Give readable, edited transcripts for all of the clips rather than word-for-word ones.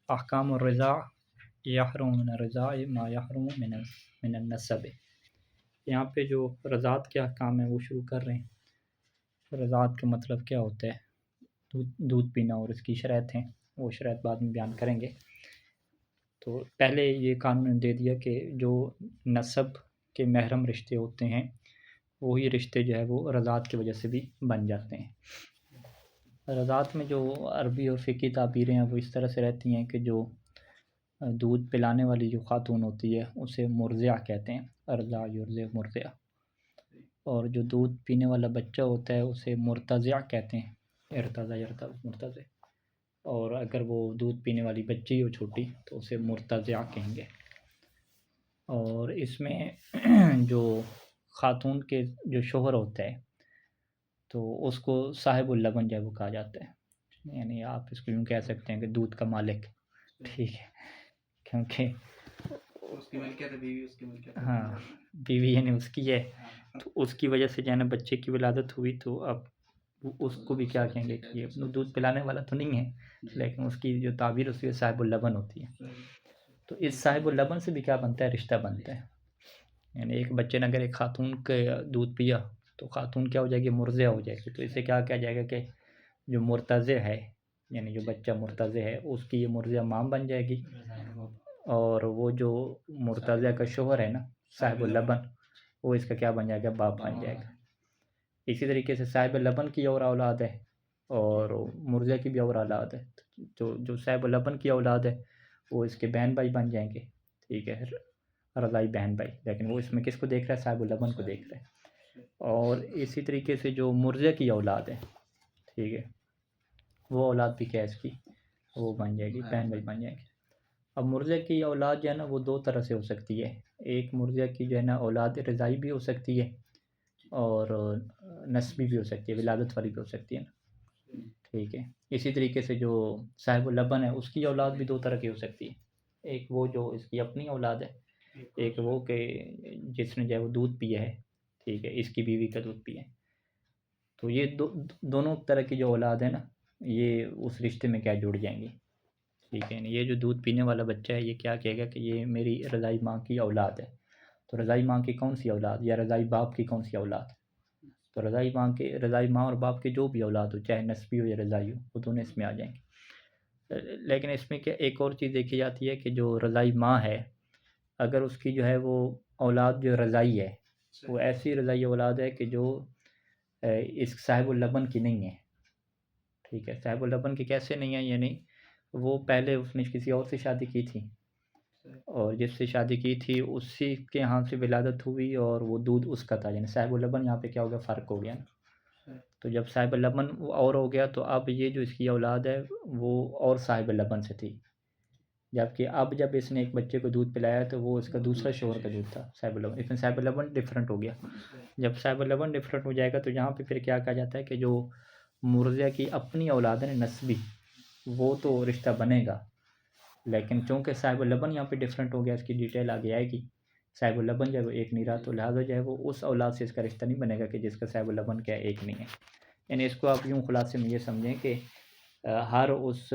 احکام الرضاع یحرم من الرضاع ما یحرم من النسب۔ یہاں پہ جو رضاعت کے احکام ہیں وہ شروع کر رہے ہیں۔ رضاعت کا مطلب کیا ہوتا ہے، دودھ پینا، اور اس کی شرائط ہیں، وہ شرائط بعد میں بیان کریں گے۔ تو پہلے یہ قانون دے دیا کہ جو نسب کے محرم رشتے ہوتے ہیں وہی رشتے جو ہے وہ رضاعت کی وجہ سے بھی بن جاتے ہیں۔ رضاعت میں جو عربی اور فقہی تعبیریں ہیں وہ اس طرح سے رہتی ہیں کہ جو دودھ پلانے والی جو خاتون ہوتی ہے اسے مرضعہ کہتے ہیں، ارضع یرضع مرضعہ، اور جو دودھ پینے والا بچہ ہوتا ہے اسے مرتضع کہتے ہیں، ارتضع یرتضع مرتضع، اور اگر وہ دودھ پینے والی بچی ہو چھوٹی تو اسے مرتضع کہیں گے۔ اور اس میں جو خاتون کے جو شوہر ہوتا ہے تو اس کو صاحب اللبن جو ہے وہ کہا جاتا ہے، یعنی آپ اس کو یوں کہہ سکتے ہیں کہ دودھ کا مالک، ٹھیک ہے، کیونکہ اس کی ملکیت ہے، بیوی اس کی ملکیت ہے، ہاں بیوی یعنی اس کی ہے، تو اس کی وجہ سے جو ہے نا بچے کی ولادت ہوئی تو اب اس کو بھی کیا کہیں گے کہ یہ دودھ پلانے والا تو نہیں ہے لیکن اس کی جو تعبیر اس کی صاحب اللبن ہوتی ہے۔ تو اس صاحب اللبن سے بھی کیا بنتا ہے، رشتہ بنتا ہے، یعنی ایک بچے نے اگر ایک خاتون کے دودھ پیا تو خاتون کیا ہو جائے گی، مرضع ہو جائے گی، تو اسے کیا کہا جائے گا کہ جو مرتضع ہے، یعنی جو بچہ مرتضع ہے اس کی یہ مرضع ماں بن جائے گی، اور وہ جو مرتضع کا شوہر ہے نا صاحب اللبن، وہ اس کا کیا بن جائے گا، باپ بن جائے گا۔ اسی طریقے سے صاحب اللبن کی اور اولاد ہے اور مرضع کی بھی اور اولاد ہے، جو صاحب اللبن کی اولاد ہے وہ اس کے بہن بھائی بن جائیں گے، ٹھیک ہے، رضائی بہن بھائی، لیکن وہ اس میں کس کو دیکھ رہا ہے، صاحب اللبن کو دیکھ رہا ہے۔ اور اسی طریقے سے جو مرضع کی اولاد ہے، ٹھیک ہے، وہ اولاد بھی کیا ہے اس کی، وہ بن جائے گی، بہن بھائی بن جائیں گے۔ اب مرضع کی اولاد جو ہے نا وہ دو طرح سے ہو سکتی ہے، ایک مرضع کی جو ہے نا اولاد رضائی بھی ہو سکتی ہے اور نسبی بھی ہو سکتی ہے، ولادت والی بھی ہو سکتی ہے نا، ٹھیک ہے۔ اسی طریقے سے جو صاحب اللبن ہے اس کی اولاد بھی دو طرح کی ہو سکتی ہے، ایک وہ جو اس کی اپنی اولاد ہے، ایک وہ کہ جس نے جو ہے وہ دودھ پیا ہے، ٹھیک ہے، اس کی بیوی کا دودھ پیا ہے۔ تو یہ دونوں طرح کی جو اولاد ہے نا یہ اس رشتے میں کیا جڑ جائیں گی، ٹھیک ہے۔ یہ جو دودھ پینے والا بچہ ہے یہ کیا کہے گا کہ یہ میری رضائی ماں کی اولاد ہے، تو رضائی ماں کی کون سی اولاد، یا رضائی باپ کی کون سی اولاد، تو رضائی ماں اور باپ کی جو بھی اولاد ہو، چاہے نسبی ہو یا رضائی ہو، وہ دونوں اس میں آ جائیں گے۔ لیکن اس میں کیا ایک اور چیز دیکھی جاتی ہے کہ جو رضائی ماں ہے اگر اس کی جو ہے وہ اولاد جو رضائی ہے وہ ایسی رضائی اولاد ہے کہ جو اس صاحب اللبن کی نہیں ہے، ٹھیک ہے، صاحب اللبن کی کیسے نہیں ہے، یعنی وہ پہلے اس نے کسی اور سے شادی کی تھی اور جس سے شادی کی تھی اسی کے ہاں سے ولادت ہوئی اور وہ دودھ اس کا تھا، یعنی صاحب اللبن یہاں پہ کیا ہو گیا، فرق ہو گیا نا۔ تو جب صاحب اللبن اور ہو گیا تو اب یہ جو اس کی اولاد ہے وہ اور صاحب اللبن سے تھی، جبکہ اب جب اس نے ایک بچے کو دودھ پلایا تو وہ اس کا دوسرا شوہر کا دودھ تھا صاحب اللبن، اس میں صاحب اللبن ڈفرینٹ ہو گیا۔ جب صاحب اللبن ڈفرینٹ ہو جائے گا تو یہاں پہ پھر کیا کہا جاتا ہے کہ جو مرضع کی اپنی اولاد ہے نسبی وہ تو رشتہ بنے گا، لیکن چونکہ صاحب اللبن یہاں پہ ڈفرینٹ ہو گیا، اس کی ڈیٹیل آگے آئے گی، صاحب اللبن جو ہے وہ ایک نہیں رہا، تو لہٰذا جو ہے وہ اس اولاد سے اس کا رشتہ نہیں بنے گا کہ جس کا صاحب اللبن کیا ایک نہیں ہے۔ یعنی اس کو آپ یوں خلاصے میں یہ سمجھیں کہ ہر اس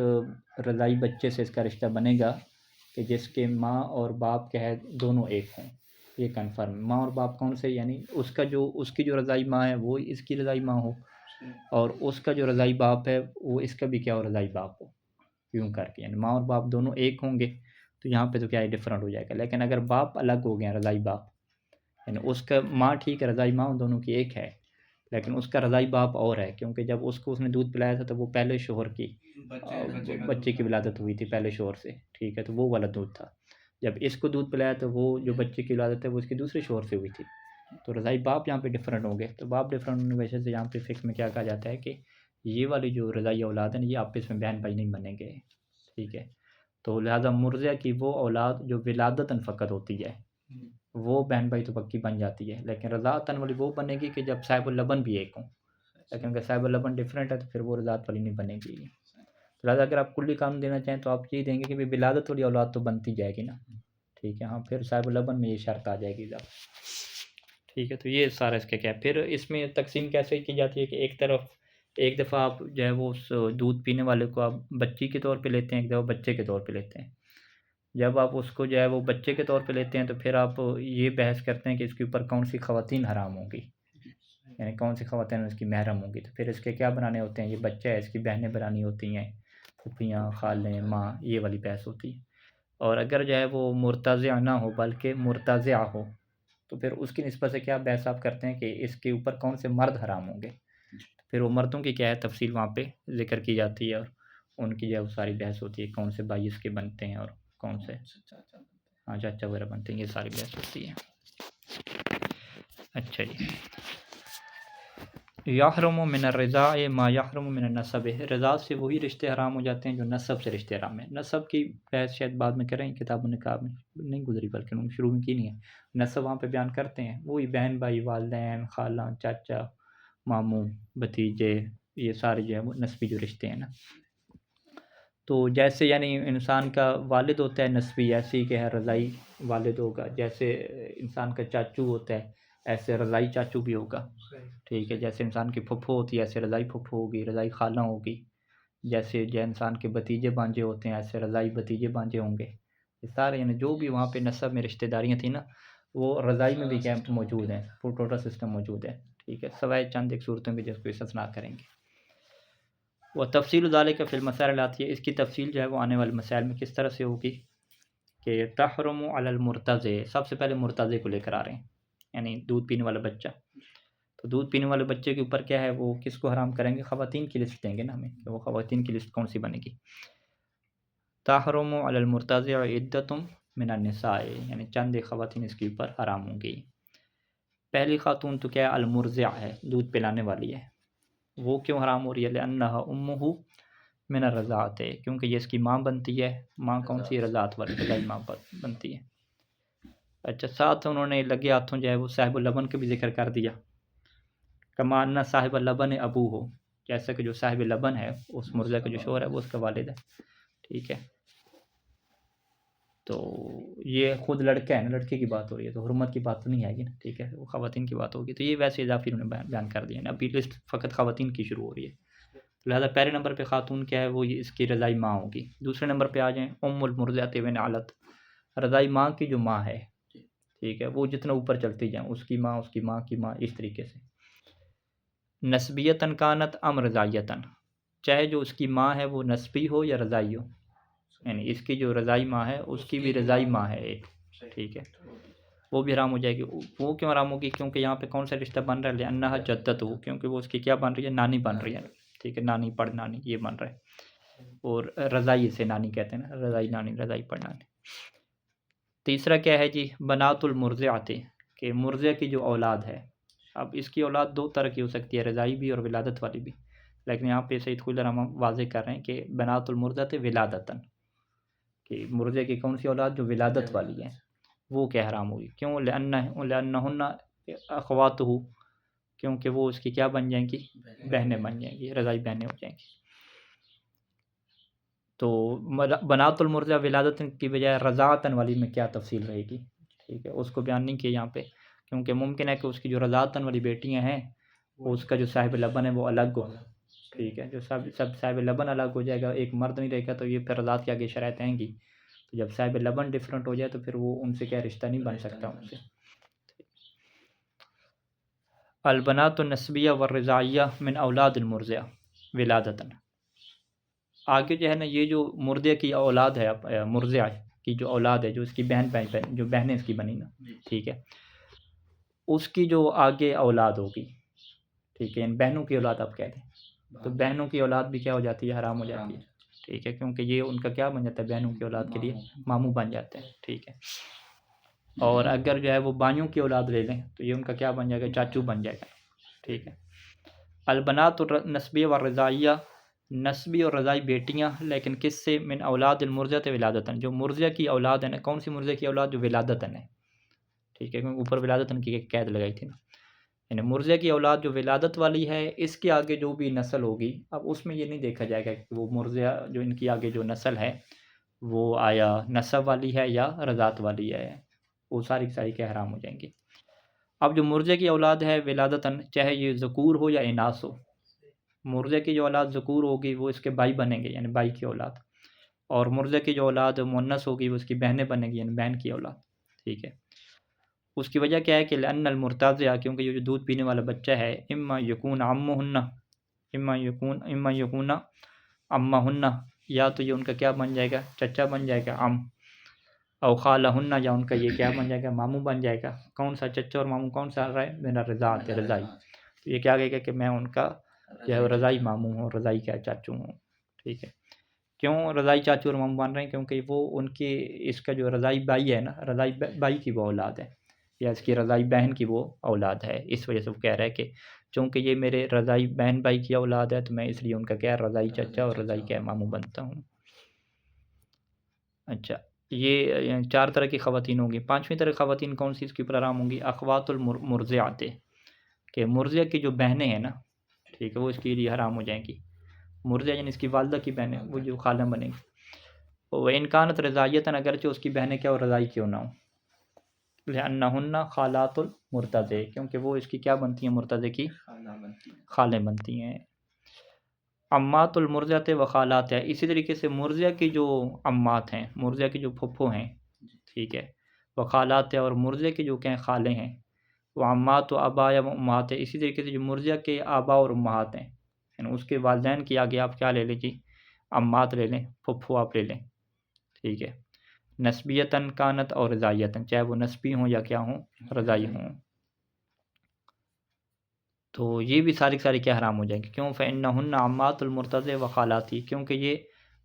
رضائی بچے سے اس کا رشتہ بنے گا کہ جس کے ماں اور باپ کے ہے دونوں ایک ہوں، یہ کنفرم، ماں اور باپ کون سے، یعنی اس کی جو رضائی ماں ہے وہ اس کی رضائی ماں ہو اور اس کا جو رضائی باپ ہے وہ اس کا بھی کیا ہو، رضائی باپ ہو، یوں کر کے، یعنی ماں اور باپ دونوں ایک ہوں گے تو یہاں پہ تو کیا ہے، ڈفرینٹ ہو جائے گا۔ لیکن اگر باپ الگ ہو گیا، رضائی باپ، یعنی اس کا ماں ٹھیک ہے، رضائی ماں دونوں کی ایک ہے لیکن اس کا رضائی باپ اور ہے، کیونکہ جب اس نے دودھ پلایا تھا تو وہ پہلے شوہر کی بچے کی ولادت ہوئی تھی پہلے شوہر سے، ٹھیک ہے، تو وہ والا دودھ تھا۔ جب اس کو دودھ پلایا تو وہ جو بچے کی ولادت ہے وہ اس کے دوسرے شوہر سے ہوئی تھی، تو رضائی باپ یہاں پہ ڈفرینٹ ہوں گے، تو باپ ڈفرینٹ ہونے کی وجہ سے یہاں پہ فقہ میں کیا کہا جاتا ہے کہ یہ والی جو رضائی اولاد ہیں یہ آپس میں بہن بھائی نہیں بنیں گے، ٹھیک ہے۔ تو لہٰذا مرضع کی وہ اولاد جو ولادتاً فقط ہوتی ہے وہ بہن بھائی تو پکی بن جاتی ہے، لیکن رضاعتاً والی وہ بنے گی کہ جب صاحب اللبن بھی ایک ہوں، لیکن اگر صاحب اللبن ڈفرینٹ ہے تو پھر وہ رضاعت والی نہیں بنے گی۔ لہٰذا اگر آپ کلی قانون دینا چاہیں تو آپ یہ دیں گے کہ ولادت والی اولاد تو بنتی جائے گی نا، ٹھیک ہے، ہاں، پھر صاحب اللبن میں یہ شرط آ جائے گی ذرا، ٹھیک ہے۔ تو یہ سارا اس کا کیا ہے، پھر اس میں تقسیم کیسے کی جاتی ہے کہ ایک طرف ایک دفعہ آپ جو ہے وہ اس دودھ پینے والے کو آپ بچی کے طور پہ لیتے ہیں، ایک دفعہ بچے کے طور پہ لیتے ہیں۔ جب آپ اس کو جو ہے وہ بچے کے طور پہ لیتے ہیں تو پھر آپ یہ بحث کرتے ہیں کہ اس کے اوپر کون سی خواتین حرام ہوں گی، یعنی کون سی خواتین اس کی محرم ہوں گی، تو پھر اس کے کیا بنانے ہوتے ہیں، یہ بچہ ہے اس کی بہنیں بنانی ہوتی ہیں، پھوپھیاں، خالیں، ماں، یہ والی بحث ہوتی ہے۔ اور اگر جو ہے وہ مرتضع نہ ہو بلکہ مرتضع ہو تو پھر اس کی نسبت سے کیا بحث آپ کرتے ہیں کہ اس کے اوپر کون سے مرد حرام ہوں گے، پھر وہ مردوں کی کیا ہے تفصیل وہاں پہ ذکر کی جاتی ہے، اور ان کی جو ہے وہ ساری بحث ہوتی ہے، کون سے بھائی اس کے بنتے ہیں اور کون سے ہاں چاچا وغیرہ بنتے ہیں، یہ ساری بحث ہوتی ہے۔ اچھا جی، یحرم من الرضاع ما یحرم من النسب، رضاع سے وہی رشتے حرام ہو جاتے ہیں جو نسب سے رشتے حرام ہیں۔ نسب کی بحث شاید بعد میں کریں، کتاب النکاح میں نہیں گزری بلکہ انہوں نے شروع میں کی نہیں ہے، نسب وہاں پہ بیان کرتے ہیں، وہی بہن بھائی، والدین، خالہ، چاچا، ماموں، بھتیجے، یہ سارے جو ہے وہ نسبی جو رشتے ہیں نا۔ تو جیسے یعنی انسان کا والد ہوتا ہے نسبی، ایسے ہی کہ ہے رضائی والد ہوگا، جیسے انسان کا چاچو ہوتا ہے ایسے رضائی چاچو بھی ہوگا، ٹھیک ہے، جیسے انسان کی پھپھو ہوتی ہے ایسے رضائی پھپھو ہوگی، رضائی خالہ ہوگی، جیسے جو انسان کے بھتیجے بانجے ہوتے ہیں ایسے رضائی بھتیجے بانجے ہوں گے، یہ سارے یعنی جو بھی وہاں پہ نسب میں رشتہ داریاں تھیں نا وہ رضائی میں بھی کیا موجود ہیں، ٹوٹل سسٹم موجود ہے، ٹھیک ہے، سوائے چند ایک صورتوں میں جس کو استثناء کریں گے۔ وہ تفصیل ذالک فی المسائل آتی ہے، اس کی تفصیل جو ہے وہ آنے والے مسائل میں کس طرح سے ہوگی کہ تحرم علی المرتضع، سب سے پہلے مرتضع کو لے کر آ رہے ہیں، یعنی دودھ پینے والا بچہ، تو دودھ پینے والے بچے کے اوپر کیا ہے وہ کس کو حرام کریں گے، خواتین کی لسٹ دیں گے نا ہمیں کہ وہ خواتین کی لسٹ کون سی بنے گی۔ تحرم علی المرتضع عدۃ من النساء، یعنی چند ایک خواتین اس کے اوپر حرام ہوں گی۔ پہلی خاتون تو کیا ہے المرضع ہے، دودھ پلانے والی ہے، وہ کیوں حرام ہو رہی ہے، لأنہا امہ من الرضاعت، کیونکہ یہ اس کی ماں بنتی ہے، ماں کون سی، رضاعت والی، رضائی ماں بنتی ہے۔ اچھا، ساتھ انہوں نے لگے ہاتھوں جو ہے وہ صاحب اللبن کا بھی ذکر کر دیا، کما ان صاحب اللبن ابو ہو، جیسا کہ جو صاحب لبن ہے اس مرضع کا جو شوہر ہے وہ اس کا والد ہے، ٹھیک ہے، تو یہ خود لڑکا ہے نا، لڑکے کی بات ہو رہی ہے تو حرمت کی بات تو نہیں آئے گی نا، ٹھیک ہے، وہ خواتین کی بات ہوگی، تو یہ ویسے اضافی انہوں نے بیان کر دیا نا، ابھی لسٹ فقط خواتین کی شروع ہو رہی ہے، لہذا پہلے نمبر پہ خاتون کیا ہے وہ اس کی رضائی ماں ہوگی۔ دوسرے نمبر پہ آ جائیں ام المرضعۃ بن علت، رضائی ماں کی جو ماں ہے، ٹھیک ہے، وہ جتنا اوپر چلتی جائیں، اس کی ماں، اس کی ماں کی ماں، اس طریقے سے، نسبیتاً کانت ام رضائیتاً، چاہے جو اس کی ماں ہے وہ نسبی ہو یا رضائی ہو، یعنی اس کی جو رضائی ماں ہے اس کی بھی رضائی ماں ہے ایک، ٹھیک ہے، وہ بھی حرام ہو جائے گی۔ وہ کیوں حرام ہوگی، کیونکہ یہاں پہ کون سا رشتہ بن رہا ہے، لأنہا جدت ہو، کیونکہ وہ اس کی کیا بن رہی ہے، نانی بن رہی ہے، ٹھیک ہے، نانی پڑ نانی یہ بن رہا ہے، اور رضائی سے نانی کہتے ہیں نا، رضائی نانی، رضائی پڑ نانی۔ تیسرا کیا ہے جی، بنات المرضعۃ، کہ مرضع کی جو اولاد ہے، اب اس کی اولاد دو طرح کی ہو سکتی ہے، رضائی بھی اور ولادت والی بھی، لیکن یہاں پہ سید خلیل الرحمن واضح کر رہے ہیں کہ بنات المرضعۃ ولادتاً، کہ مرضع کی کون سی اولاد جو ولادت والی ہے وہ کیا حرام ہوگی، کیوں، لأنہن اخواتہ، کیونکہ وہ اس کی کیا بن جائیں گی، بہنیں بن جائیں گی، رضائی بہنیں ہو جائیں گی۔ تو بنات المرضع ولادت کی بجائے رضاعتاً والی میں کیا تفصیل رہے گی، ٹھیک ہے، اس کو بیان نہیں کیا یہاں پہ، کیونکہ ممکن ہے کہ اس کی جو رضاعتاً والی بیٹیاں ہیں وہ اس کا جو صاحب لبن ہے وہ الگ ہو، ٹھیک ہے، جو سب صاحب لبن الگ ہو جائے گا، ایک مرد نہیں رہے گا تو یہ پھر رضاعت کے آگے شرائط آئیں گی، تو جب صاحب لبن ڈفرینٹ ہو جائے تو پھر وہ ان سے کیا رشتہ نہیں بن سکتا ان سے۔ البنات النسبیہ والرضاعیہ من اولاد المرضع ولادتاً، آگے جو ہے نا یہ جو مرضع کی اولاد ہے، مرضع کی جو اولاد ہے، جو اس کی بہن جو بہنیں اس کی بنی نا، ٹھیک ہے، اس کی جو آگے اولاد ہوگی، ٹھیک ہے، ان بہنوں کی اولاد آپ کہہ دیں، تو بہنوں کی اولاد بھی کیا ہو جاتی ہے، حرام ہو جاتی ہے، ٹھیک ہے، کیونکہ یہ ان کا کیا بن جاتا ہے، بہنوں کی اولاد کے لیے ماموں بن جاتے ہیں، ٹھیک ہے، اور اگر جو ہے وہ بائیوں کی اولاد لے لیں تو یہ ان کا کیا بن جائے گا، چاچو بن جائے گا، ٹھیک ہے۔ البنات النسبیہ والرضاعیہ، نسبی اور رضائی بیٹیاں، لیکن کس سے، من اولاد المرضعۃ ولادتاً، جو مرضع کی اولاد ہے نا، کون سی مرضع کی اولاد، جو ولادتاً ہے، ٹھیک ہے، کیونکہ اوپر ولادتاً کی ایک قید لگائی تھی نا، یعنی مرضع کی اولاد جو ولادت والی ہے، اس کے آگے جو بھی نسل ہوگی، اب اس میں یہ نہیں دیکھا جائے گا کہ وہ مرضع جو ان کی آگے جو نسل ہے وہ آیا نسب والی ہے یا رضاعت والی ہے، وہ ساری کی ساری کے حرام ہو جائیں گی۔ اب جو مرضع کی اولاد ہے ولادتاً، چاہے یہ ذکور ہو یا اناث ہو، مرزے کی جو اولاد ذکور ہوگی وہ اس کے بھائی بنیں گے یعنی بھائی کی اولاد، اور مرزے کی جو اولاد مؤنث ہوگی وہ اس کی بہنیں بنیں گی یعنی بہن کی اولاد، ٹھیک ہے۔ اس کی وجہ کیا ہے کہ لأن المرتضع، کیونکہ یہ جو دودھ پینے والا بچہ ہے، اما یکون عمہن، اما یکون عمہن، یا تو یہ ان کا کیا بن جائے گا، چچا بن جائے گا عم، او خالہن، یا ان کا یہ کیا بن جائے گا، ماموں بن جائے گا۔ کون سا چچا اور ماموں کون سا آ رہا ہے، میرا رضاعت ہے، رضائی، تو یہ کیا کہے گا کہ میں ان کا جو ہے رضائی ماموں ہوں، رضائی کیا چاچو ہوں، ٹھیک ہے۔ کیوں رضائی چاچو اور ماموں بن رہے ہیں، کیونکہ وہ ان کی اس کا جو رضائی بھائی ہے نا، رضائی بھائی کی وہ اولاد ہے، یا اس کی رضائی بہن کی وہ اولاد ہے، اس وجہ سے وہ کہہ رہا ہے کہ چونکہ یہ میرے رضائی بہن بھائی کی اولاد ہے تو میں اس لیے ان کا کیا رضائی چچا اور رضائی کیا ماموں بنتا ہوں۔ اچھا، یہ 4 طرح کی خواتین ہوں گی۔ 5ویں طرح کی خواتین کون سی اس کے اوپر حرام ہوں گی، اخوات المرضعات، کہ مرضع کی جو بہنیں ہیں نا، ٹھیک ہے، وہ اس کے لیے حرام ہو جائیں گی۔ مرضع یعنی اس کی والدہ کی بہنیں، وہ جو خالہ بنیں گی۔ وہ انکانت رضائیتاً، اگرچہ اس کی بہنیں کیا ہو، رضائی کیوں نہ ہوں، لأنہن خالات المرتضع، کیونکہ وہ اس کی کیا بنتی ہیں، مرتضع کی خالیں بنتی ہیں۔ امات المرضعۃ و خالات ہے، اسی طریقے سے مرضع کی جو امات ہیں، مرضع کی جو پھپھو ہیں، ٹھیک ہے، وہ خالات ہے، اور مرضع کی جو کہ خالیں ہیں وہ امات و آبا یا امہات ہے، اسی طریقے سے جو مرضع کے آبا اور امہات ہیں یعنی اس کے والدین کی آگے آپ کیا لے لیں جی، امات لے لیں، پھپھو آپ لے لیں، ٹھیک ہے، نسبیتاً کانت اور رضائیتاً، چاہے وہ نسبی ہوں یا کیا ہوں، رضائی ہوں، تو یہ بھی ساری کیا حرام ہو جائیں گے۔ کیوں، فإنہن عمات المرتضع و خالاتی، کیونکہ یہ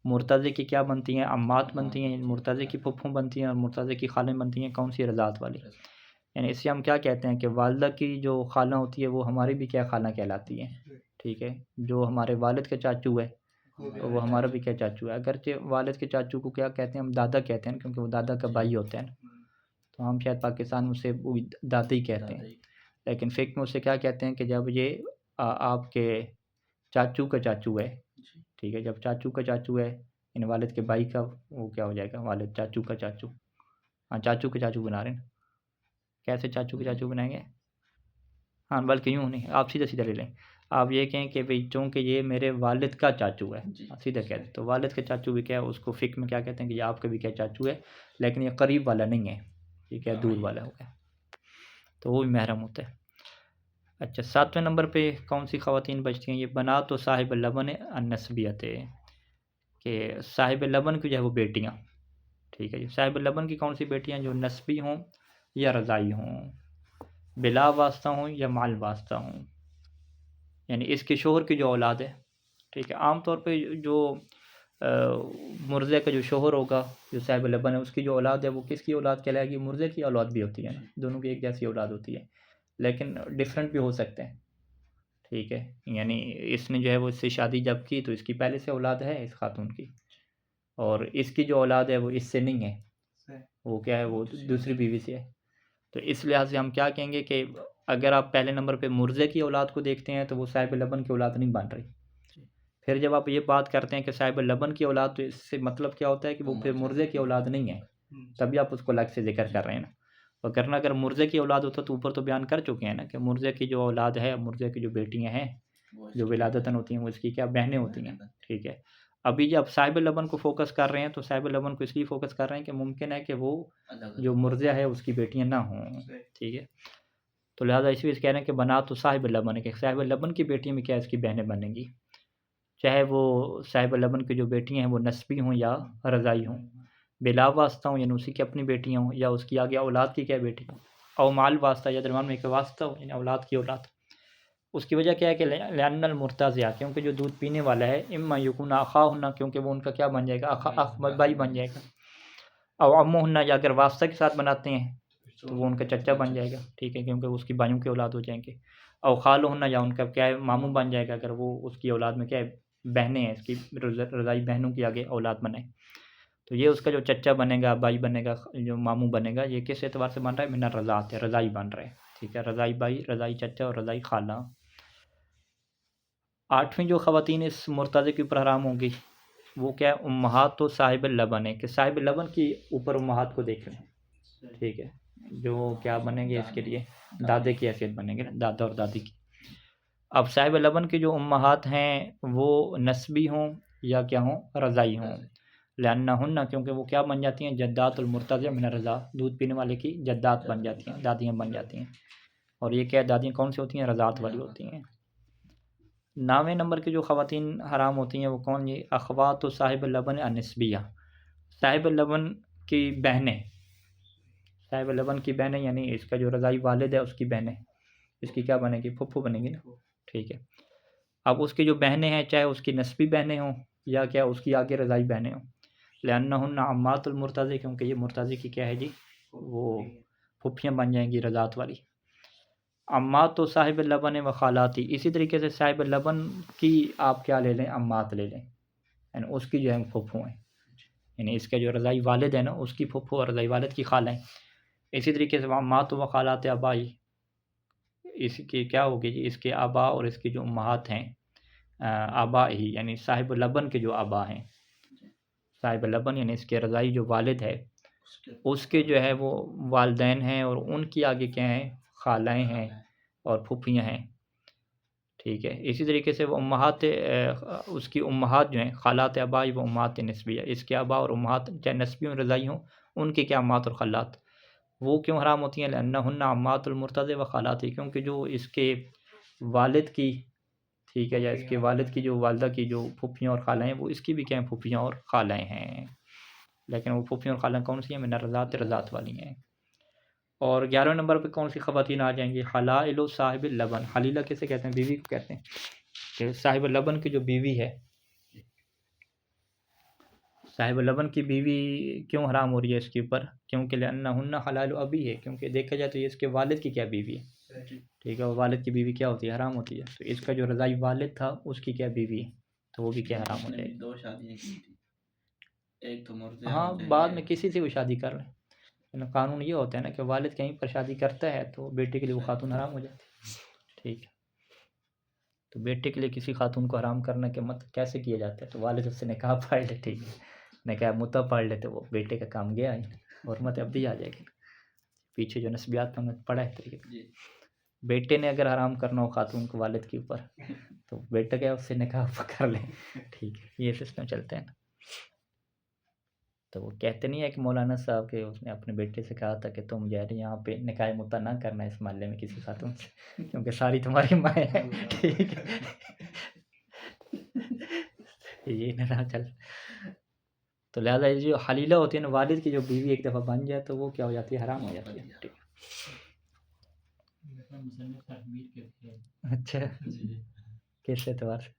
مرتضع کی کیا بنتی ہیں، امات بنتی ہیں، مرتضع کی پھپھو بنتی ہیں، اور مرتضع کی خالیں بنتی ہیں، کون سی، رضاعت والی۔ یعنی اس سے ہم کیا کہتے ہیں کہ والدہ کی جو خالہ ہوتی ہے وہ ہماری بھی کیا خالہ کہلاتی ہے، ٹھیک ہے، جو ہمارے والد کے چاچو ہے وہ ہمارا بھی کیا چاچو ہے، اگرچہ والد کے چاچو کو کیا کہتے ہیں، ہم دادا کہتے ہیں کیونکہ وہ دادا کا بھائی ہوتے ہیں، تو ہم شاید پاکستان میں اسے دادا ہی کہتے ہیں، لیکن فقہ میں اسے کیا کہتے ہیں کہ جب یہ آپ کے چاچو کا چاچو ہے، ٹھیک ہے، جب چاچو کا چاچو ہے یعنی والد کے بھائی کا وہ کیا ہو جائے گا، والد چاچو کا چاچو، ہاں چاچو کے چاچو بنا رہے ہیں، کیسے چاچو کے چاچو بنائیں گے، ہاں بلکہ یوں نہیں، آپ سیدھا لے لیں، آپ یہ کہیں کہ بھئی چونکہ یہ میرے والد کا چاچو ہے، سیدھا کہہ دیں، تو والد کے چاچو بھی کیا ہے، اس کو فقہ میں کیا کہتے ہیں کہ یہ آپ کا بھی کیا چاچو ہے، لیکن یہ قریب والا نہیں ہے، یہ کیا دور والا ہو گیا، تو وہ بھی محرم ہوتا ہے۔ اچھا، 7ویں نمبر پہ کون سی خواتین بچتی ہیں، یہ بنات و صاحب اللبن النسبیت، کہ صاحب لبن کی جو ہے وہ بیٹیاں، ٹھیک ہے، صاحب اللبن کی کون سی بیٹیاں، جو نسبی ہوں یا رضائی ہوں، بلا واسطہ ہوں یا مال واسطہ ہوں، یعنی اس کے شوہر کی جو اولاد ہے، ٹھیک ہے، عام طور پہ جو مرزے کا جو شوہر ہوگا، جو صاحب لبن ہے، اس کی جو اولاد ہے وہ کس کی اولاد کہلائے گی، مرزے کی اولاد بھی ہوتی ہے نا، دونوں کی ایک جیسی اولاد ہوتی ہے، لیکن ڈیفرنٹ بھی ہو سکتے ہیں، ٹھیک ہے، یعنی اس نے جو ہے وہ اس سے شادی جب کی تو اس کی پہلے سے اولاد ہے اس خاتون کی، اور اس کی جو اولاد ہے وہ اس سے نہیں ہے، وہ کیا ہے، وہ دوسری بیوی سے ہے، تو اس لحاظ سے ہم کیا کہیں گے کہ اگر آپ پہلے نمبر پہ مرزے کی اولاد کو دیکھتے ہیں تو وہ صاحب لبن کی اولاد نہیں بن رہی، پھر جب آپ یہ بات کرتے ہیں کہ صاحب لبن کی اولاد، تو اس سے مطلب کیا ہوتا ہے کہ وہ پھر مرزے کی اولاد نہیں ہے، تبھی آپ اس کو الگ سے ذکر کر رہے ہیں نا، وگرنہ اگر مرزے کی اولاد ہوتا تو اوپر تو بیان کر چکے ہیں نا کہ مرزے کی جو اولاد ہے، مرزے کی جو بیٹیاں ہیں جو ولادتاً ہوتی ہیں وہ اس کی کیا بہنیں ہوتی ہیں، ٹھیک ہے۔ ابھی جب صاحب لبن کو فوکس کر رہے ہیں تو صاحب لبن کو اس لیے فوکس کر رہے ہیں کہ ممکن ہے کہ وہ جو مرزا ہے اس کی بیٹیاں نہ ہوں، ٹھیک ہے، تو لہٰذا اس لیے کہہ رہے ہیں کہ بنا تو صاحب لبن ہے، کہ صاحب لبن کی بیٹی میں کیا اس کی بہنیں بنیں گی، چاہے وہ صاحب لبن کی جو بیٹیاں ہیں وہ نسبی ہوں یا رضائی ہوں، بلا واسطہ ہوں یعنی اسی کی اپنی بیٹیاں ہوں، یا اس کی آگے اولاد کی کیا بیٹی ہوں، او مال واسطہ یا درمیان میں ایک واسطہ ہو یعنی اولاد کی اولاد۔ اس کی وجہ کیا ہے کہ لأن المرتضع، کیونکہ جو دودھ پینے والا ہے، اما یکون اخاہن، کیونکہ وہ ان کا کیا بن جائے گا، اخ بھائی بن جائے گا، او عمہن، یا اگر واسطہ کے ساتھ بناتے ہیں تو وہ ان کا چچا بن جائے گا، ٹھیک ہے، کیونکہ اس کی بھائیوں کی اولاد ہو جائیں گے، او خالہن، یا ان کا کیا ہے ماموں بن جائے گا، اگر وہ اس کی اولاد میں کیا ہے بہنیں ہیں، اس کی رضائی بہنوں کی آگے اولاد بنائیں، تو یہ اس کا جو چچا بنے گا، بھائی بنے گا، جو ماموں بنے گا، یہ کس اعتبار سے بن رہا ہے، من الرضاعت ہے، رضائی بن رہا ہے، ٹھیک ہے، رضائی بھائی، رضائی چچا اور رضائی خالہ۔ 8ویں جو خواتین اس مرتضع کے اوپر حرام ہوں گی وہ کیا ہے، امہات و صاحب اللبن ہے، کہ صاحب لبن کی اوپر امہات کو دیکھ لیں، ٹھیک ہے، جو کیا بنیں گے اس کے لیے، دادے کی حیثیت بنیں گے نا، دادا اور دادی کی، اب صاحب لبن کے جو امہات ہیں وہ نسبی ہوں یا کیا ہوں، رضائی ہوں، لأنہن کیونکہ وہ کیا بن جاتی ہیں، جدات المرتضع من الرضاع، دودھ پینے والے کی جدات بن جاتی ہیں، دادیاں بن جاتی ہیں۔ اور یہ کیا دادیاں کون سی ہوتی ہیں، رضاعت والی ہوتی ہیں۔ 9ویں نمبر کی جو خواتین حرام ہوتی ہیں وہ کون، یہ اخوات و صاحب اللبن النسبیہ، صاحب اللبن کی بہنیں، صاحب اللبن کی بہنیں یعنی اس کا جو رضائی والد ہے اس کی بہنیں، اس کی کیا بنے گی، پھپھو بنے گی نا، ٹھیک ہے۔ اب اس کی جو بہنیں ہیں چاہے اس کی نسبی بہنیں ہوں یا کیا اس کی آگے رضائی بہنیں ہوں، لأنہن عمات المرتضع کیونکہ یہ مرتضع کی کیا ہے جی، وہ پھپھیاں بن جائیں گی رضاعت والی۔ امات تو صاحب اللبن و خالاتی، اسی طریقے سے صاحب اللبن کی آپ کیا لے لیں، امات لے لیں، یعنی اس کی جو ہے پھپھو ہیں، یعنی اس کے جو رضائی والد ہے نا اس کی پھپھو اور رضائی والد کی خالہ ہیں۔ اسی طریقے سے امات و خالات آبائی، اس کی کیا ہوگی جی، اس کے آبا اور اس کی جو امہات ہیں آبا ہی، یعنی صاحب اللبن کے جو آبا ہیں، صاحب اللبن یعنی اس کے رضائی جو والد ہے اس کے جو ہے وہ والدین ہیں، اور ان کی آگے کیا ہیں، خالائیں ہیں اور پھوپھیاں ہیں، ٹھیک ہے۔ اسی طریقے سے وہ امہات اس کی امہات جو ہیں، خالات آبائی و امہات نسبیہ، اس کے آبا اور امہات چاہے نسبی اور رضائی ہوں، ان کے کیا امہات اور خالات، وہ کیوں حرام ہوتی ہیں، لأنہن عمات المرتضع و خالاتی، کیونکہ جو اس کے والد کی، ٹھیک ہے، یا اس کے والد کی جو والدہ کی جو پھوپھیاں اور خالائیں ہیں وہ اس کی بھی کیا ہیں، پھوپھیاں اور خالائیں ہیں، لیکن وہ پھوپھیاں اور خالائیں کون سی ہیں، من الرضاعت، رضاعت والی ہیں۔ اور 11ویں نمبر پہ کون سی خواتین آ جائیں گی، حلائل صاحب اللبن، حلیلہ کیسے کہتے ہیں، بیوی کو کہتے ہیں، کہ صاحب اللبن کی جو بیوی ہے، صاحب اللبن کی بیوی کیوں حرام ہو رہی ہے اس کے اوپر، کیونکہ لأنہن حلال ابی ہے، کیونکہ دیکھا جائے تو یہ اس کے والد کی کیا بیوی ہے، ٹھیک ہے، اور والد کی بیوی کیا ہوتی ہے، حرام ہوتی ہے، تو اس کا جو رضائی والد تھا اس کی کیا بیوی ہے، تو وہ بھی کیا حرام ہو جائے گی۔ دو شادیاں کی تھی، ایک تو مرضع ہاں ہو بعد جائے میں کسی سے بھی شادی کر لیں، لیکن قانون یہ ہوتا ہے نا کہ والد کہیں پر شادی کرتا ہے تو بیٹے کے لیے وہ خاتون حرام ہو جاتی ہے، ٹھیک ہے۔ تو بیٹے کے لیے کسی خاتون کو حرام کرنے کے مطلب کیسے کیا جاتا ہے، تو والد اس سے نکاح پڑھ لے، ٹھیک ہے، نکاح مطلع پڑھ لے تو وہ بیٹے کا کام گیا ہی، حرمت ابدی آ جائے گی، پیچھے جو نسبیات میں پڑھا ہے طریقے جی بیٹے نے اگر حرام کرنا ہو خاتون کو والد کے اوپر تو بیٹا کیا اس سے نکاح کر لے، ٹھیک ہے، یہ سسٹم چلتے ہیں نا۔ تو وہ کہتے نہیں ہے کہ مولانا صاحب کے اس نے اپنے بیٹے سے کہا تھا کہ تم جو ہے یہاں پہ نکاح مطلع نہ کرنا اس محلے میں کسی خاتون سے کیونکہ ساری تمہاری مائیں ہیں، ٹھیک ہے، یہ نہ رہا چل۔ تو لہٰذا یہ جو حلیلہ ہوتی ہے نا، والد کی جو بیوی ایک دفعہ بن جائے تو وہ کیا ہو جاتی ہے، حرام ہو جاتی ہے، ٹھیک ہے۔ اچھا کس اعتبار سے،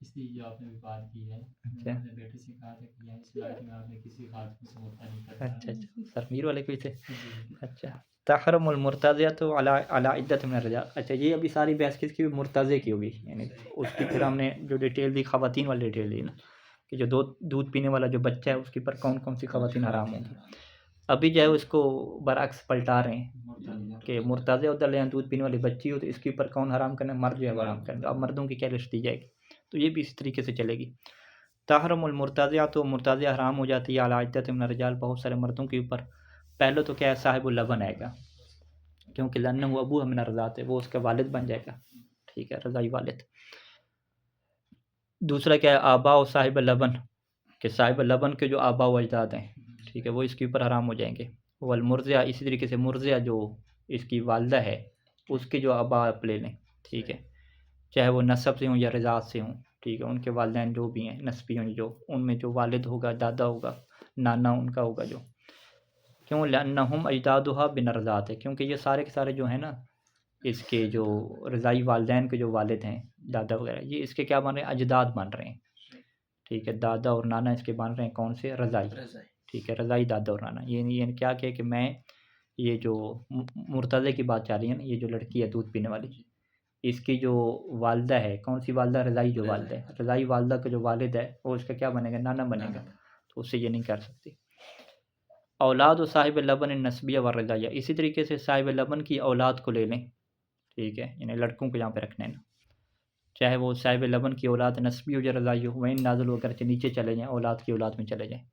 اس لیے جو آپ نے بھی بات کی ہے، اچھا اپنے بیٹے سے کہا تھا کہ اس علاقے میں آپ نے کسی خاتون سے مطلع نہیں کرنا۔ اچھا سر میر والے کوئی تھے، جی اچھا۔ تحرم المرتضعۃ علی عدۃ من الرجال، اچھا یہ ابھی ساری بحث کس کی، مرتضع کی ہوگی، یعنی اس کی پھر ہم نے جو ڈیٹیل دی خواتین والی ڈیٹیل دی نا، کہ جو دودھ پینے والا جو بچہ ہے اس کے پر کون کون سی خواتین حرام ہوں گی۔ ابھی جو ہے اس کو برعکس پلٹا رہے ہیں کہ مرتضع ادھر لے دودھ پینے والی بچی ہو تو اس کے اوپر کون حرام کرنا ہے، مرد جو ہے وہ حرام کرنا ہے، اب مردوں کی کیا لسٹ دی جائے گی، تو یہ بھی اس طریقے سے چلے گی۔ تحرم المرتضع، تو مرتضع حرام ہو جاتی ہے علی عدۃ من الرجال، بہت سارے مردوں کے اوپر۔ پہلے تو کیا ہے، صاحب اللبن آئے گا، کیونکہ لأنہ ابوہ من الرضاعۃ، وہ اس کا والد بن جائے گا، ٹھیک ہے، رضائی والد۔ دوسرا کیا ہے، آبا و صاحب اللبن، کہ صاحب اللبن کے جو آبا و اجداد ہیں، ٹھیک ہے، وہ اس کے اوپر حرام ہو جائیں گے۔ والمرضع، اسی طریقے سے مرضع جو اس کی والدہ ہے اس کے جو آبا آپ لے لیں، ٹھیک ہے، چاہے وہ نسب سے ہوں یا رضاعت سے ہوں، ٹھیک ہے، ان کے والدین جو بھی ہیں نسبی ہوں، جو ان میں جو والد ہوگا، دادا ہوگا، نانا ان کا ہوگا جو، کیوں، لأنہم اجدادھا بن الرضاعۃ، کیونکہ یہ سارے کے سارے جو ہیں نا اس کے جو رضائی والدین کے جو والد ہیں، دادا وغیرہ، یہ اس کے کیا بن رہے ہیں، اجداد بن رہے ہیں، ٹھیک ہے، دادا اور نانا اس کے بن رہے ہیں کون سے، رضائی، ٹھیک ہے، رضائی دادا اور نانا، یہ کیا کہ میں یہ جو مرتضع کی بات چل رہی ہے نا، یہ جو لڑکی ہے دودھ پینے والی، اس کی جو والدہ ہے، کون سی والدہ، رضائی جو والدہ ہے، رضائی والدہ کا جو والد ہے وہ اس کا کیا بنے گا، نانا بنے گا، تو اس سے یہ نہیں کر سکتی۔ اولاد و صاحب اللبن النسبیہ والرضائیہ، اسی طریقے سے صاحب لبن کی اولاد کو لے لیں، ٹھیک ہے، یعنی لڑکوں کو یہاں پہ رکھنا ہے نا، چاہے وہ صاحب لبن کی اولاد نسبی ہو یا رضائی ہو، وہیں نازل ہو کر کے نیچے چلے جائیں، اولاد کی اولاد میں چلے جائیں،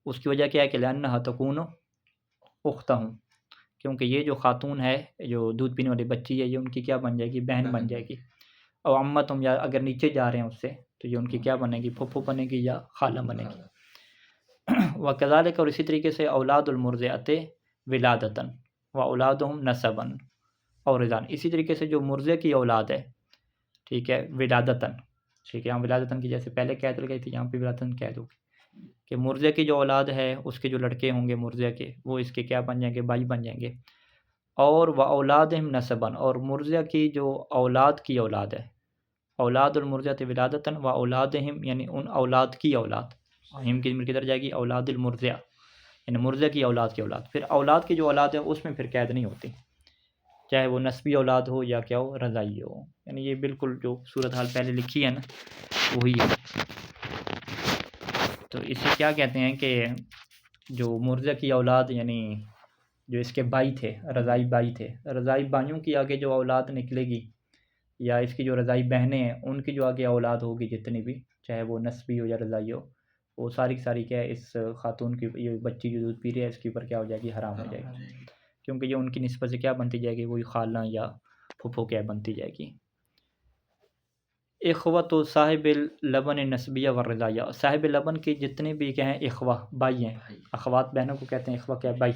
اس کی وجہ کیا ہے کہ لأنہا تکون اختہم، کیونکہ یہ جو خاتون ہے جو دودھ پینے والی بچی ہے یہ ان کی کیا بن جائے گی، بہن بن جائے گی، اور عمتہم یا اگر نیچے جا رہے ہیں اس سے تو یہ ان کی کیا بنے گی؟ پھپھو بنے گی یا خالہ بنے گی. وکذالک اور اسی طریقے سے اولاد المرضعۃ ولادتاً و اولادہم نسباً اور رضان. اسی طریقے سے جو مرضع کی اولاد ہے ٹھیک ہے ولادتاً ٹھیک ہے یہاں ولادتاً کی جیسے پہلے قید ہو گئی تھی یہاں پہ ولادتاً قید ہوگی کہ مرضع کی جو اولاد ہے اس کے جو لڑکے ہوں گے مرضع کے وہ اس کے کیا بن جائیں گے؟ بھائی بن جائیں گے. اور و اولادہم نسباً اور مرضع کی جو اولاد کی اولاد ہے اولاد المرضعۃ ولادتاً و اولادہم یعنی ان اولاد کی اولاد ہم کی ضمیر کدھر جائے گی؟ اولاد المرضع یعنی مرضع کی اولاد اولاد. پھر اولاد کی جو اولاد ہے اس میں پھر قید نہیں ہوتی چاہے وہ نسبی اولاد ہو یا کیا ہو رضائی ہو. یعنی یہ بالکل جو صورتحال پہلے لکھی ہے نا وہی ہے. تو اسے کیا کہتے ہیں کہ جو مرضع کی اولاد یعنی جو اس کے بھائی تھے رضائی بھائی تھے رضائی بھائیوں کی آگے جو اولاد نکلے گی یا اس کی جو رضائی بہنیں ہیں ان کی جو آگے اولاد ہوگی جتنی بھی چاہے وہ نسبی ہو یا رضائی ہو وہ ساری کی ساری کیا ہے اس خاتون کی یہ بچی جو دودھ پی رہی ہے اس کے اوپر کیا ہو جائے گی؟ حرام ہو جائے گی کیونکہ یہ ان کی نسبت سے کیا بنتی جائے گی؟ وہی خالہ یا پھپھو کیا بنتی جائے گی. اخوۃ صاحب اللبن نسبیہ و رضائیہ صاحب لبن کی جتنے بھی کیا ہیں اخوہ بھائی ہیں اخوات بہنوں کو کہتے ہیں اخوہ کیا بھائی.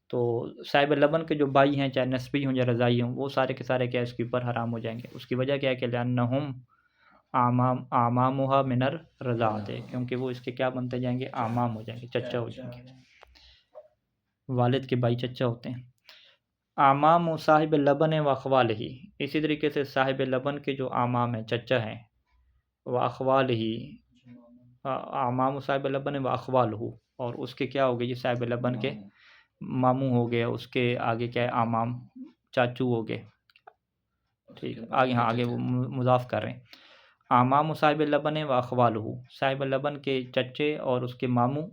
تو صاحب لبن کے جو بھائی ہیں چاہے نسبی ہوں یا رضائی ہوں وہ سارے کے سارے کیا اس کے اوپر حرام ہو جائیں گے. اس کی وجہ کیا ہے کہ لأنہم اعمامها من الرضاعۃ کیونکہ وہ اس کے کیا بنتے جائیں گے؟ اعمام ہو جائیں گے چچا ہو جائیں گے. والد کے بھائی چچا ہوتے ہیں. اعمام و صاحب لبن و اخوالہ اسی طریقے سے صاحب لبن کے جو اعمام ہیں چچا ہیں و اخوالہ اعمام و صاحب لبن و اخوالہ اور اس کے کیا ہو گئے؟ یہ صاحب لبن کے ماموں ہو گئے اس کے آگے کیا ہے؟ اعمام چاچو ہو گئے ٹھیک آگے ہاں آگے وہ مضاف کر رہے ہیں. اعمام و صاحب لبن و اخوالہ صاحب لبن کے چچے اور اس کے ماموں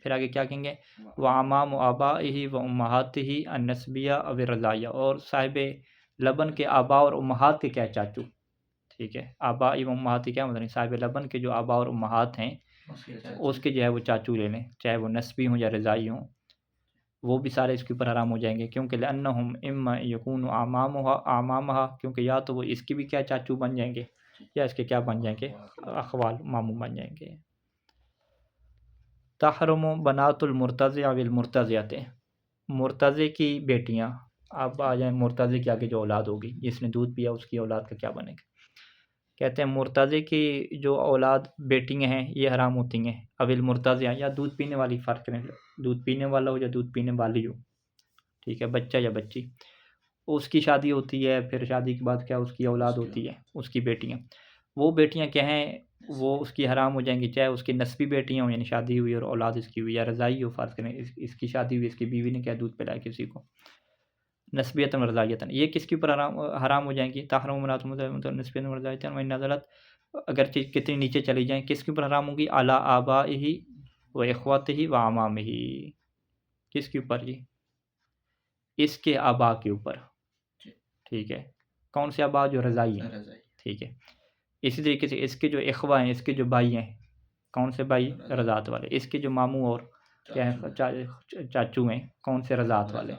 پھر آگے کیا کہیں گے؟ و اعمام و آبائہ و امہاتہ النسبیہ او الرضائیہ اور صاحب لبن کے آبا اور امہات کے کیا چاچو ٹھیک ہے. آبا و امہات کیا مطلب صاحب لبن کے جو آبا اور امہات ہیں اس کے جو ہے وہ چاچو لے لیں چاہے وہ نسبی ہوں یا رضائی ہوں وہ بھی سارے اس کے اوپر حرام ہو جائیں گے کیونکہ لأنہم اما یکون اعمامہا کیونکہ یا تو وہ اس کی بھی کیا چاچو بن جائیں گے یا اس کے کیا بن جائیں گے؟ اخوال ماموں بن جائیں گے. تحرم بنات المرتضع والمرتضعۃ مرتضع کی بیٹیاں اب آ جائیں مرتضع کی آگے جو اولاد ہوگی جس نے دودھ پیا اس کی اولاد کا کیا بنے گا؟ کہتے ہیں مرتضع کی جو اولاد بیٹیاں ہیں یہ حرام ہوتی ہیں. اب المرتضع یا دودھ پینے والی فرق کریں دودھ پینے والا ہو یا دودھ پینے والی ہو ٹھیک ہے بچہ یا بچی اس کی شادی ہوتی ہے پھر شادی کے بعد کیا اس کی اولاد ہوتی ہے اس کی بیٹیاں وہ بیٹیاں کیا ہیں وہ اس کی حرام ہو جائیں گی چاہے اس کی نسبی بیٹیاں ہوں یعنی شادی ہوئی اور اولاد اس کی ہوئی یا رضائی ہو فرض کریں اس کی شادی ہوئی اس کی بیوی نے کیا دودھ پلایا کسی کو نسبیتاً و رضائیتاً یہ کس کے اوپر حرام ہو جائیں گی؟ تحرم بنات نسبیتاً و رضائیتاً و ان نزلت اگرچہ کتنی نیچے چلی جائیں کس کے اوپر حرام ہوگی؟ علی آبائہ و اخوتہ و اعمامہ کس کے اوپر جی؟ اس کے آبا کے اوپر ٹھیک ہے. کون سے آبا؟ جو رضائی ہیں ٹھیک ہے. اسی طریقے سے اس کے جو اخوہ ہیں اس کے جو بھائی ہیں کون سے بھائی؟ رضاعت والے. اس کے جو ماموں اور کیا ہیں چاچو ہیں کون سے؟ رضاعت والے.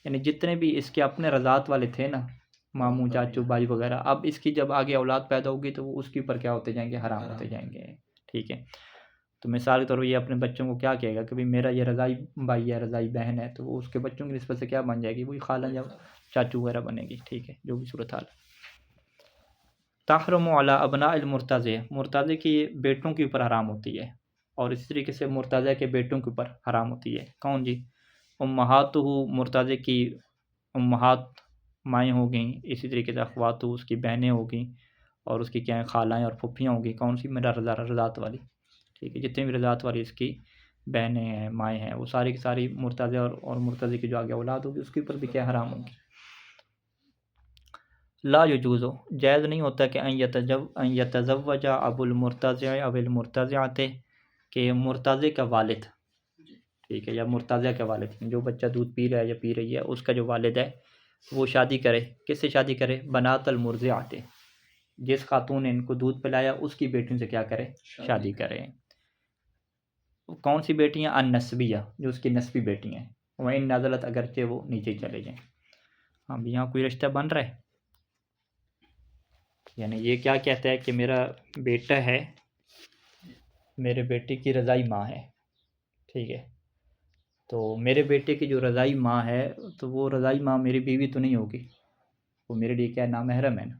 یعنی جتنے بھی اس کے اپنے رضاعت والے تھے نا ماموں چاچو بھائی وغیرہ اب اس کی جب آگے اولاد پیدا ہوگی تو وہ اس کے اوپر کیا ہوتے جائیں گے؟ حرام ہوتے جائیں گے ٹھیک ہے. تو مثال کے طور پر یہ اپنے بچوں کو کیا کہے گا کہ میرا یہ رضائی بھائی ہے رضائی بہن ہے تو وہ اس کے بچوں کی نسبت سے کیا بن جائے گی؟ وہی خالہ یا چاچو وغیرہ بنے گی ٹھیک ہے جو بھی صورتحال. تحرم علی ابناء المرتضع مرتضع کی بیٹوں کے اوپر حرام ہوتی ہے اور اسی طریقے سے مرتضع کے بیٹوں کے اوپر حرام ہوتی ہے. کون جی؟ امہاتہ مرتضع کی امہات مائیں ہو گئیں اسی طریقے سے اخوات اس کی بہنیں ہو گئیں اور اس کی کیا ہیں خالائیں اور پھپھیاں ہو گئیں کون سی؟ میرا رضاعت والی ٹھیک ہے. جتنے بھی رضاعت والی اس کی بہنیں ہیں مائیں ہیں وہ ساری کی ساری مرتضع اور مرتضع کی جو آگے اولاد ہوگی اس کے اوپر بھی کیا حرام ہوگی. لا یجوز جائز نہیں ہوتا کہ ان یتزوج ابو المرتضع او المرتضعۃ کہ مرتضع کا والد ٹھیک ہے یا مرتضع کا والد جو بچہ دودھ پی رہا ہے یا پی رہی ہے اس کا جو والد ہے وہ شادی کرے. کس سے شادی کرے؟ بنات المرضعات جس خاتون نے ان کو دودھ پلایا اس کی بیٹیوں سے کیا کرے؟ شادی کرے. کون سی بیٹیاں؟ النسبیہ جو اس کی نسبی بیٹی ہیں. وَإِن نزلت اگرچہ وہ نیچے چلے جائیں. ہاں یہاں کوئی رشتہ بن رہا ہے یعنی یہ کیا کہتا ہے کہ میرا بیٹا ہے، میرے بیٹے کی رضائی ماں ہے، ٹھیک ہے، تو میرے بیٹے کی جو رضائی ماں ہے تو وہ رضائی ماں میری بیوی تو نہیں ہوگی، وہ میرے لیے کیا نامحرم ہے نا،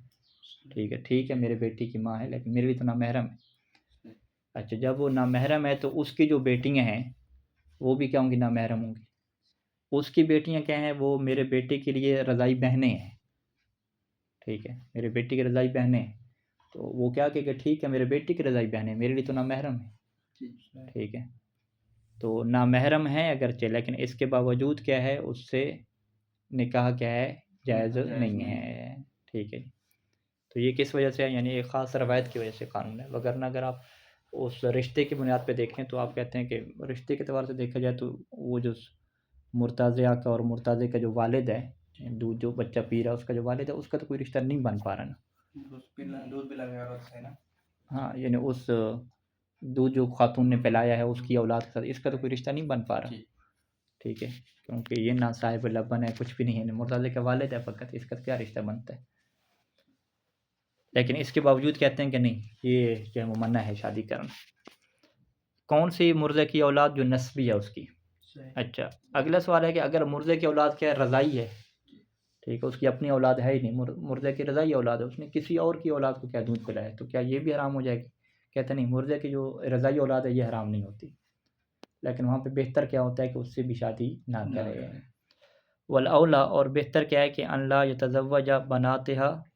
ٹھیک ہے میرے بیٹی کی ماں ہے لیکن میرے لیے تو نامحرم ہے۔ اچھا، جب وہ نامحرم ہے تو اس کی جو بیٹیاں ہیں وہ بھی کیا ہوں گی؟ نامحرم ہوں گی۔ اس کی بیٹیاں کیا ہیں؟ وہ میرے بیٹے کے لیے رضائی بہنیں ہیں، ٹھیک ہے، میرے بیٹے کی رضائی بہنیں ہیں، تو وہ کیا کہ ٹھیک ہے میرے بیٹے کی رضائی بہنیں میرے لیے تو نامحرم ہے، ٹھیک ہے، تو نامحرم ہے اگرچہ لیکن اس کے باوجود کیا ہے اس سے نکاح کیا ہے؟ جائز نہیں ہے، ٹھیک ہے۔ تو یہ کس وجہ سے ہے؟ یعنی ایک خاص روایت کی وجہ سے قانون ہے، وگرنہ اگر آپ اس رشتے کی بنیاد پہ دیکھیں تو آپ کہتے ہیں کہ رشتے کے اعتبار سے دیکھا جائے تو وہ جو مرتضیٰ کا اور مرتضی کا جو والد ہے، دودھ جو بچہ پی رہا ہے اس کا جو والد ہے اس کا تو کوئی رشتہ نہیں بن پا رہا نا، دودھ پلا گیا عورت ہے نا، ہاں، یعنی اس دودھ جو خاتون نے پلایا ہے اس کی اولاد کے ساتھ اس کا تو کوئی رشتہ نہیں بن پا رہا، ٹھیک ہے، کیونکہ یہ نہ صاحب لبن ہے کچھ بھی نہیں ہے، مرتضی کا والد ہے فقط، اس کا کیا رشتہ بنتا ہے؟ لیکن اس کے باوجود کہتے ہیں کہ نہیں، یہ جو ہے وہ منع ہے شادی کرنا۔ کون سی؟ مرزے کی اولاد جو نسبی ہے اس کی۔ اچھا، اگلا سوال ہے کہ اگر مرزے کی اولاد کیا ہے؟ رضائی ہے، ٹھیک ہے، اس کی اپنی اولاد ہے ہی نہیں، مرزے کی رضائی اولاد ہے، اس نے کسی اور کی اولاد کو کیا دودھ پلایا تو کیا یہ بھی حرام ہو جائے گی؟ کہتے نہیں، مرزے کی جو رضائی اولاد ہے یہ حرام نہیں ہوتی، لیکن وہاں پہ بہتر کیا ہوتا ہے کہ اس سے بھی شادی نہ کرے۔ والاولا، اور بہتر کیا ہے کہ ان لا یتزوج بناتها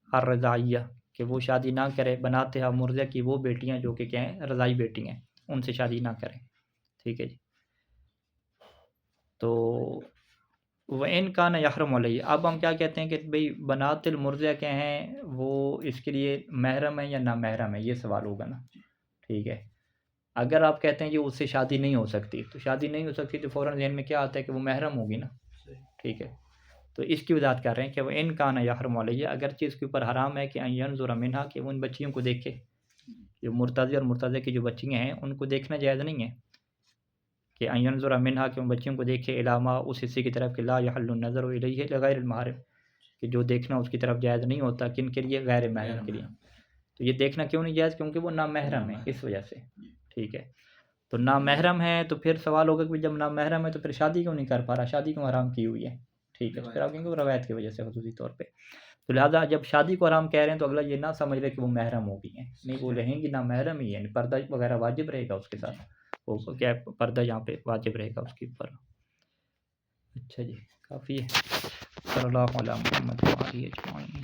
الرضاعیہ، کہ وہ شادی نہ کرے بناتها مرزے کی وہ بیٹیاں جو کہ کیا ہیں؟ رضائی بیٹی ہیں، ان سے شادی نہ کریں، ٹھیک ہے جی۔ تو وَإِن كَانَ يَحْرُمُ عَلَيْهِ، اب ہم کیا کہتے ہیں کہ بھئی بنات المرضیہ کیا ہیں؟ وہ اس کے لیے محرم ہے یا نامحرم ہے؟ یہ سوال ہوگا نا، ٹھیک ہے۔ اگر آپ کہتے ہیں کہ اس سے شادی نہیں ہو سکتی تو شادی نہیں ہو سکتی تو فوراً ذہن میں کیا آتا ہے کہ وہ محرم ہوگی نا، ٹھیک ہے، تو اس کی وضاحت کر رہے ہیں کہ وَإِن كَانَ يَحْرُمُ عَلَيْهِ، اگرچہ اس کے اوپر حرام ہے کہ ان ينظر منها، کہ وہ ان بچیوں کو دیکھے، جو مرتضی اور مرتضی کی جو بچیاں ہیں ان کو دیکھنا جائز نہیں ہے، کہ ان ينظر منها، کہ ان بچیوں کو دیکھے، الی ما، اس حصے کی طرف، کہ لا يحل النظر الیہ لغیر المحرم، کہ جو دیکھنا اس کی طرف جائز نہیں ہوتا، کن کے لیے؟ غیر محرم کے لیے۔ تو یہ دیکھنا کیوں نہیں جائز؟ کیونکہ وہ نامحرم ہے، اس وجہ سے، ٹھیک ہے۔ تو نامحرم ہے تو پھر سوال ہوگا کہ جب نامحرم ہے تو پھر شادی کیوں نہیں کر پا رہا؟ شادی کیوں حرام کی ہوئی ہے؟ ٹھیک ہے، پھر آپ کہیں گے وہ روایت کی وجہ سے خصوصی طور پہ، تو لہٰذا جب شادی کو حرام کہہ رہے ہیں تو اگلا یہ نہ سمجھ رہے کہ وہ محرم ہو گئی ہیں، نہیں، وہ رہیں گی نامحرم ہی، یعنی پردہ وغیرہ واجب رہے گا اس کے ساتھ، وہ کیا ہے؟ پردہ یہاں پہ واجب رہے گا اس کے اوپر۔ اچھا جی، کافی ہے۔ صلی اللہ علیہ محمد و آلہ اجمعین۔